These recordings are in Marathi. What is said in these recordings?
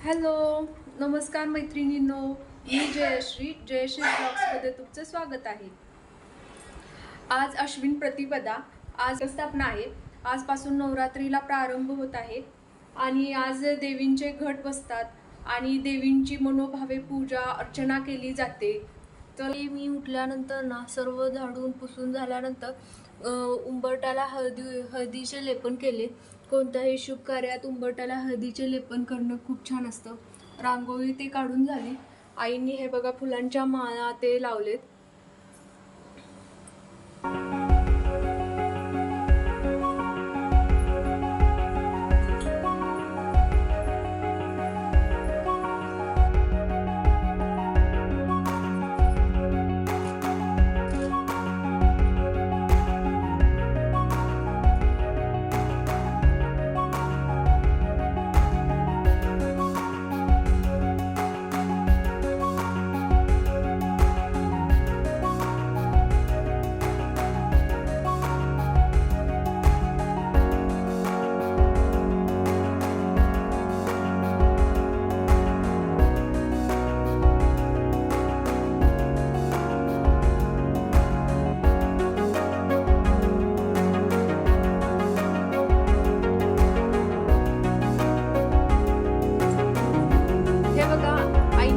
हॅलो, नमस्कार मैत्रिणींनो. मी जयश्री ब्लॉग्समध्ये तुमचं स्वागत आहे. आज अश्विन प्रतिपदा, आज स्थापना आहे. आजपासून नवरात्रीला प्रारंभ होत आहे आणि आज देवींचे घट बसतात आणि देवींची मनोभावे पूजा अर्चना केली जाते. तर मी उठल्यानंतर ना सर्व झाडून पुसून झाल्यानंतर उंबरट्याला हळदीचे लेपन केले. कोणत्याही शुभ कार्यात उंबरट्याला हळदीचे लेपन करणं खूप छान असतं. रांगोळी ते काढून झाली. आईने हे बघा फुलांच्या माळा ते लावलेत.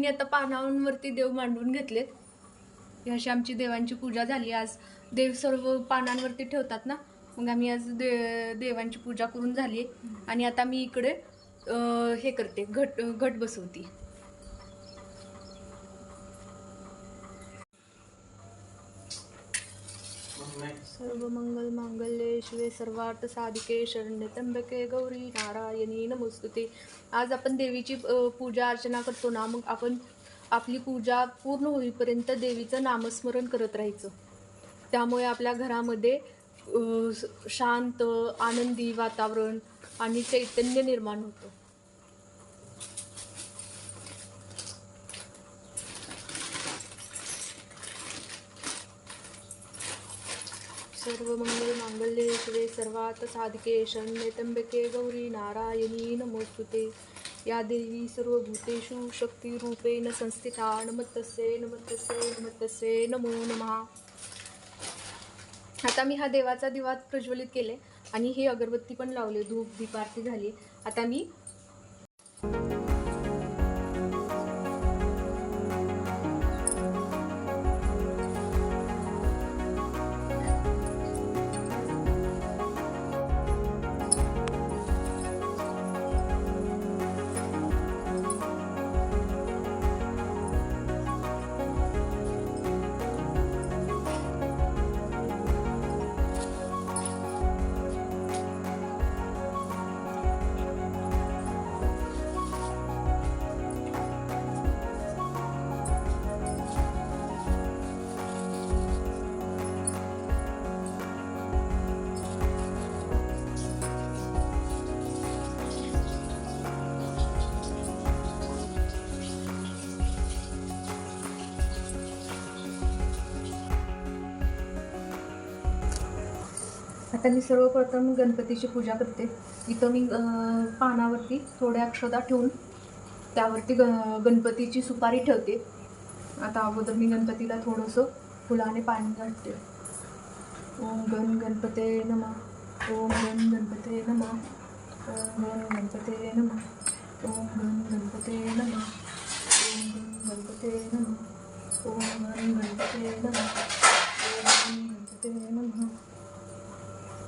आता पानांवरती देव मांडून घेतलेत. अशी आमची देवांची पूजा झाली. आज देव सर्व पानांवरती ठेवतात ना, मग आम्ही आज देवांची पूजा करून झाली आणि आता मी इकडे हे करते, घट बसवते. सर्व मंगल मांगल्ये शिवे सर्वार्थ साधिके शरण्ये त्र्यंबके गौरी नारायणी नमोस्तुते. आज आपण देवीची पूजा अर्चना करतो ना, मग आपण आपली पूजा पूर्ण होईपर्यंत देवीचं नामस्मरण करत राहायचं. त्यामुळे आपल्या घरामध्ये शांत आनंदी वातावरण आणि चैतन्य निर्माण होतं. सर्व मंगल मांगल्ये शिवे सर्वार्थ साधिके शरण्ये त्र्यंबके गौरी नारायणी नमोस्तुते. या देवी सर्वभूतेषु शक्तिरूपेण संस्थिता. नमस्तस्यै नमस्तस्यै नमस्तस्यै नमो नमः. आता मी हा देवाचा दिवा प्रज्वलित केले आणि ही अगरबत्ती पण लावले. धूप दीप आरती झाली. आता मी सर्वप्रथम गणपतीची पूजा करते. इथं मी पानावरती थोड्या अक्षता ठेवून त्यावरती गणपतीची सुपारी ठेवते. आता अगोदर मी गणपतीला थोडंसं फुलाने पाणी घालते. ओम गण गणपते नमः. ओम गण गणपते नमः. ओम गण गणपते नमः. ओम गण गणपते नमः. ओम गण गणपते नमः. ओम गण गणपते नमः.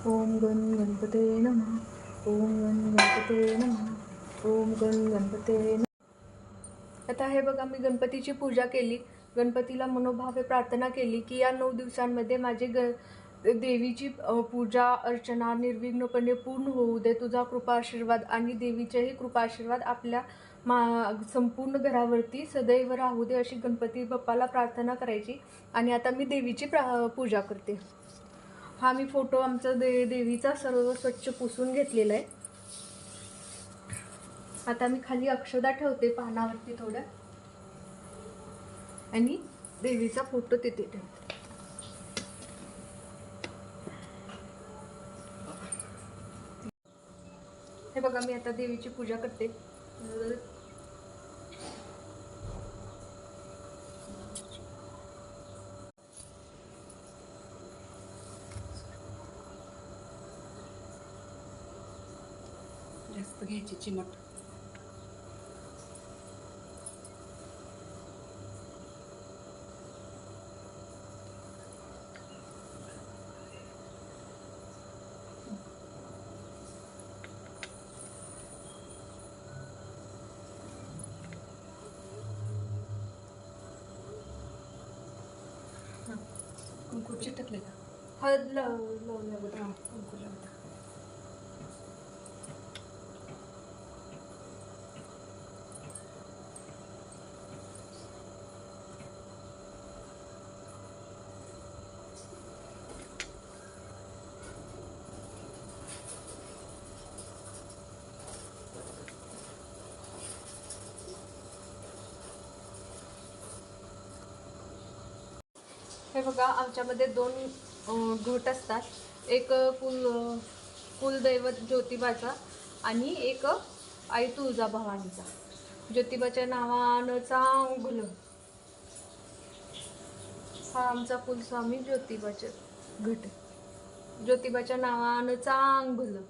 ओम गण गणपते नमः. ओम गण गणपते नमः. ओम गण गणपते नमः. आता हे बघा, मी गणपतीची पूजा केली. गणपतीला मनोभावे प्रार्थना केली की या 9 दिवसांमध्ये माझी देवीची पूजा अर्चना निर्विघ्नपणे पूर्ण होऊ दे. तुझा कृपा आशीर्वाद आणि देवीचेही कृपा आशीर्वाद आपल्या संपूर्ण घरावरती सदैव राहू दे, अशी गणपती बाप्पाला प्रार्थना करायची. आणि आता मी देवीची पूजा करते. हा मी फोटो आमचा देवीचा सर्व स्वच्छ पुसून घेतलेला आहे. आता मी खाली अक्षदा ठेवते पानावरती थोड्या आणि देवीचा फोटो तिथे ठेवते. हे बघा, मी आता देवीची पूजा करते. घ्यायची चिमट. कुंकू चिटकले का? हळद लावल्यावर कुंकू लावता. हे बघा, आमच्यामध्ये दोन घट असतात. एक कुलदैवत ज्योतिबाचा आणि एक आई तुळजाभवानीचा. ज्योतिबाच्या नावानं चांगलं, हा आमचा कुलस्वामी ज्योतिबाचे घट. ज्योतिबाच्या नावानं चांगलं.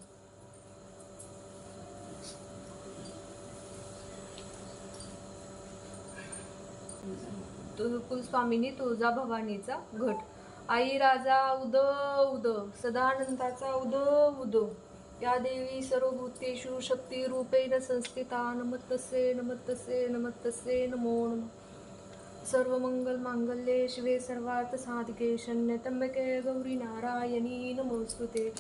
कुलस्वामिनी तुळजाभवानीचा घट. आई राजा उद उद, सदानंदाचा उद उद, या देवी सर्वभूतेषु शक्ती रूपेण संस्थिता, नमस्तस्ये नमस्तस्ये नमस्तस्ये नमो नमः. सर्वमंगल मांगल्ये शिवे सर्वार्थ साधिके शरण्ये त्र्यंबके गौरी नारायणी नमोस्तुते.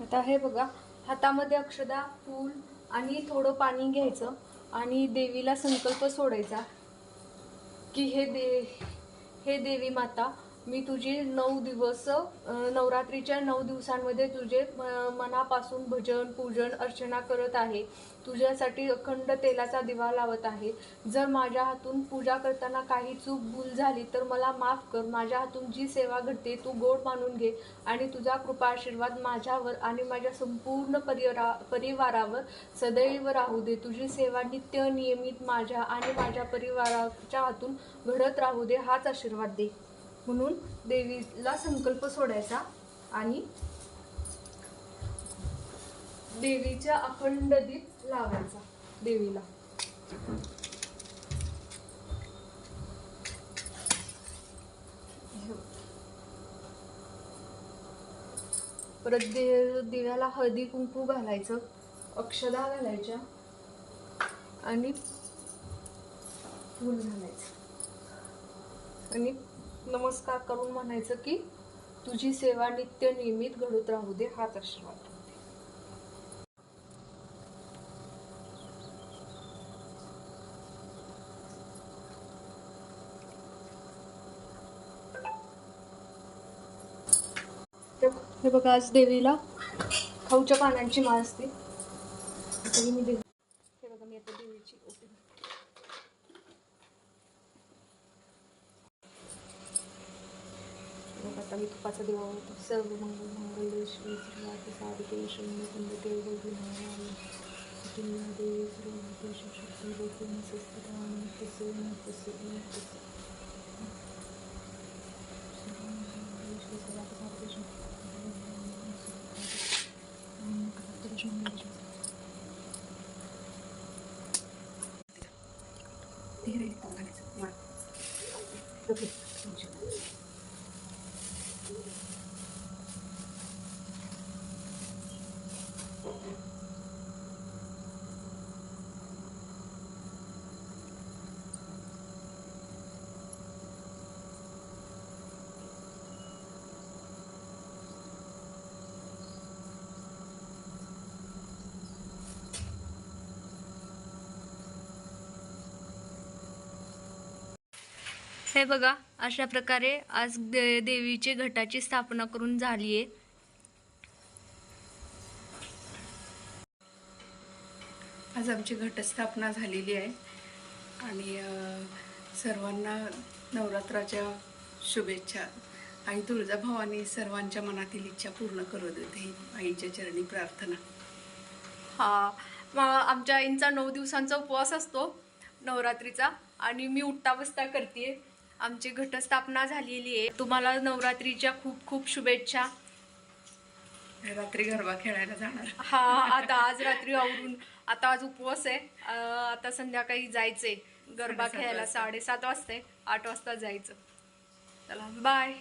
आता हे बघा, हातामध्ये अक्षदा, फूल आणि थोडं पाणी घ्यायचं आणि देवीला संकल्प सोडायचा की हे देवी माता, मी तुझी 9 दिवस नवरात्रीच्या 9 दिवसांमध्ये तुझे मनापासून भजन पूजन अर्चना करत आहे. तुझ्यासाठी अखंड तेलाचा दिवा लावत आहे. जर माझ्या हातून पूजा करताना काही चूक भूल झाली तर मला माफ कर. माझ्या हातून जी सेवा घडते तू गोड मानून घे आणि तुझा कृपा आशीर्वाद माझ्यावर आणि माझ्या संपूर्ण परिवारावर सदैव राहू दे. तुझी सेवा नित्य नियमित माझ्या आणि माझ्या परिवाराच्या हातून घडत राहू दे, हाच आशीर्वाद दे. म्हणून देवीला संकल्प सोडायचा आणि देवीच्या अखंड दीप लावायचा देवीला. परत दिव्याला हळदी कुंकू घालायचं, अक्षदा घालायच्या आणि फूल घालायचं आणि नमस्कार करून म्हणायचं की तुझी सेवा नित्य नियमित घडत राहू दे, हाच आशीर्वाद. हे बघा, आज देवीला खाऊच्या पानांची माळ असते. तरी मी देवी, हे बघा, मी आता देवीची ओटी. आता मी तुपाचा दिवा होतो. सर्व मंगल मंगल श्री श्रीवाद साधिके शून्य कुंडके गौरी नारायण सुखिन्या देवी सर्वभूतेषु शक्ती रूपेण संस्थिता, नमस्तस्ये नमस्तस्ये नमस्तस्ये. हे बघा, अशा प्रकारे आज देवीचे घटाची स्थापना करून झाली आहे. आज आमची घटस्थापना झालेली आहे आणि सर्वांना नवरात्राच्या शुभेच्छा. आई तुळजाभवानी सर्वांच्या मनातील इच्छा पूर्ण करू देते, आईच्या चरणी प्रार्थना. आमच्या आईंचा 9 दिवसांचा उपवास असतो नवरात्रीचा आणि मी उठता बसता करते. आमची घटस्थापना झालेली आहे. तुम्हाला नवरात्रीच्या खूप खूप शुभेच्छा. रात्री गरबा खेळायला जाणार. आता आज रात्री आवरून आता आज उपवास आहे. आता संध्याकाळी जायचंय गरबा खेळायला. 7:30 वाजता 8 वाजता जायचं. चला बाय.